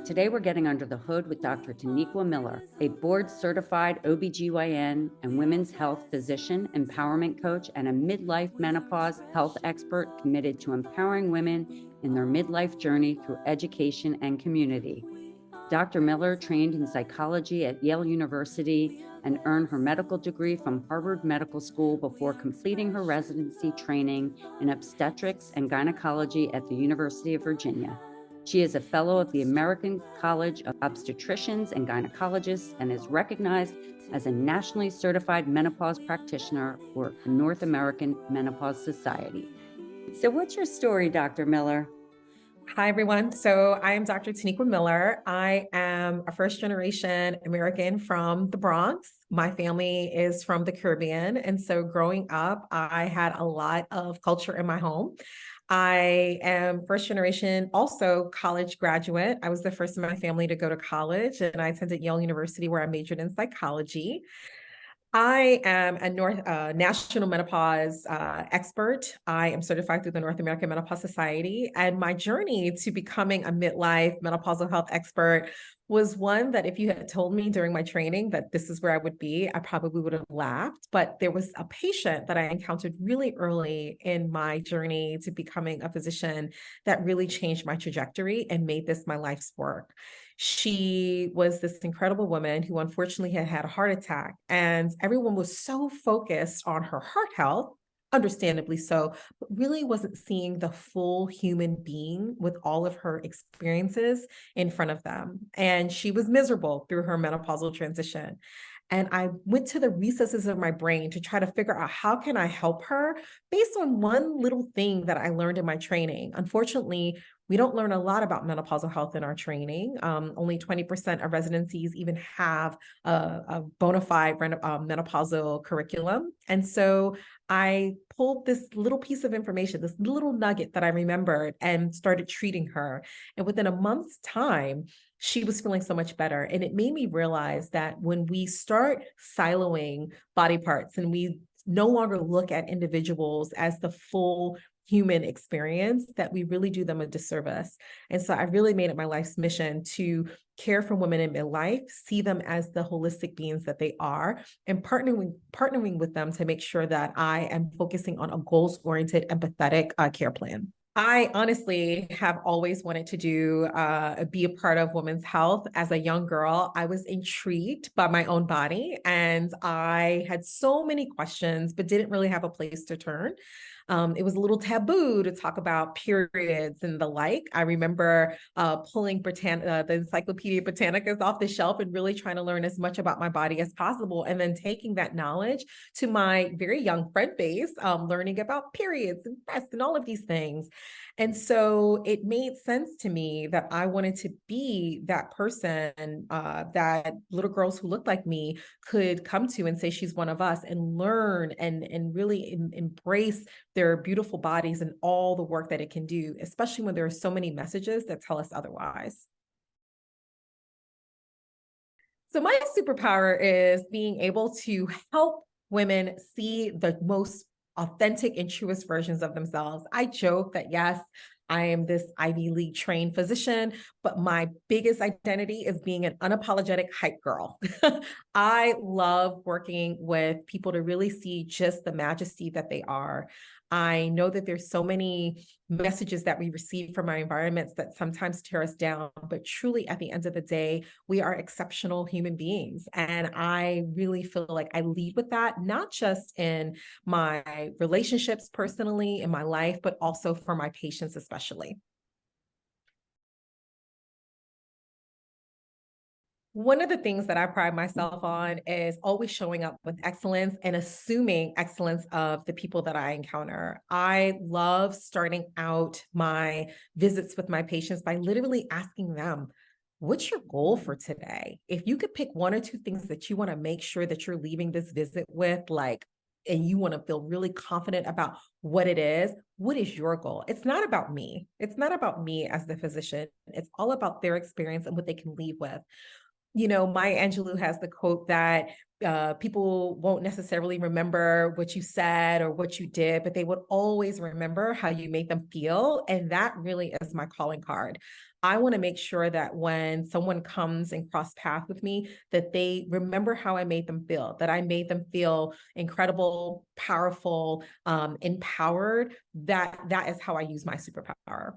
Today, we're getting under the hood with Dr. Taniqua Miller, a board-certified OBGYN and women's health physician, empowerment coach, and a midlife menopause health expert committed to empowering women in their midlife journey through education and community. Dr. Miller trained in psychology at Yale University and earned her medical degree from Harvard Medical School before completing her residency training in obstetrics and gynecology at the University of Virginia. She is a fellow of the American College of Obstetricians and Gynecologists and is recognized as a nationally certified menopause practitioner for the North American Menopause Society. So what's your story, Dr. Miller? Hi, everyone. So I am Dr. Taniqua Miller. I am a first-generation American from the Bronx. My family is from the Caribbean. And so growing up, I had a lot of culture in my home. I am first generation, also college graduate. I was the first in my family to go to college, and I attended Yale University where I majored in psychology. I am a national menopause expert. I am certified through the North American Menopause Society, and my journey to becoming a midlife menopausal health expert was one that if you had told me during my training that this is where I would be, I probably would have laughed. But there was a patient that I encountered really early in my journey to becoming a physician that really changed my trajectory and made this my life's work. She was this incredible woman who unfortunately had had a heart attack, and everyone was so focused on her heart health, understandably so, but really wasn't seeing the full human being with all of her experiences in front of them. And she was miserable through her menopausal transition. And I went to the recesses of my brain to try to figure out how can I help her based on one little thing that I learned in my training. Unfortunately, we don't learn a lot about menopausal health in our training. Only 20% of residencies even have a bona fide menopausal curriculum. And so I pulled this little piece of information, this little nugget that I remembered, and started treating her. And within a month's time, she was feeling so much better. And it made me realize that when we start siloing body parts and we no longer look at individuals as the full human experience, that we really do them a disservice. And so I really made it my life's mission to care for women in midlife, see them as the holistic beings that they are, and partnering with them to make sure that I am focusing on a goals-oriented, empathetic care plan. I honestly have always wanted to be a part of women's health. As a young girl, I was intrigued by my own body, and I had so many questions, but didn't really have a place to turn. It was a little taboo to talk about periods and the like. I remember pulling the Encyclopedia Britannicas off the shelf and really trying to learn as much about my body as possible, and then taking that knowledge to my very young friend base, learning about periods and breasts and all of these things. And so it made sense to me that I wanted to be that person that little girls who looked like me could come to and say she's one of us, and learn and really embrace their beautiful bodies and all the work that it can do, especially when there are so many messages that tell us otherwise. So my superpower is being able to help women see the most authentic and truest versions of themselves. I joke that yes, I am this Ivy League trained physician, but my biggest identity is being an unapologetic hype girl. I love working with people to really see just the majesty that they are. I know that there's so many messages that we receive from our environments that sometimes tear us down, but truly at the end of the day, we are exceptional human beings. And I really feel like I lead with that, not just in my relationships personally in my life, but also for my patients especially. One of the things that I pride myself on is always showing up with excellence and assuming excellence of the people that I encounter. I love starting out my visits with my patients by literally asking them, what's your goal for today? If you could pick one or two things that you want to make sure that you're leaving this visit with, and you want to feel really confident about what it is, what is your goal? It's not about me. It's not about me as the physician. It's all about their experience and what they can leave with. You know, Maya Angelou has the quote that people won't necessarily remember what you said or what you did, but they would always remember how you made them feel. And that really is my calling card. I want to make sure that when someone comes and cross path with me, that they remember how I made them feel, that I made them feel incredible, powerful, empowered. That is how I use my superpower.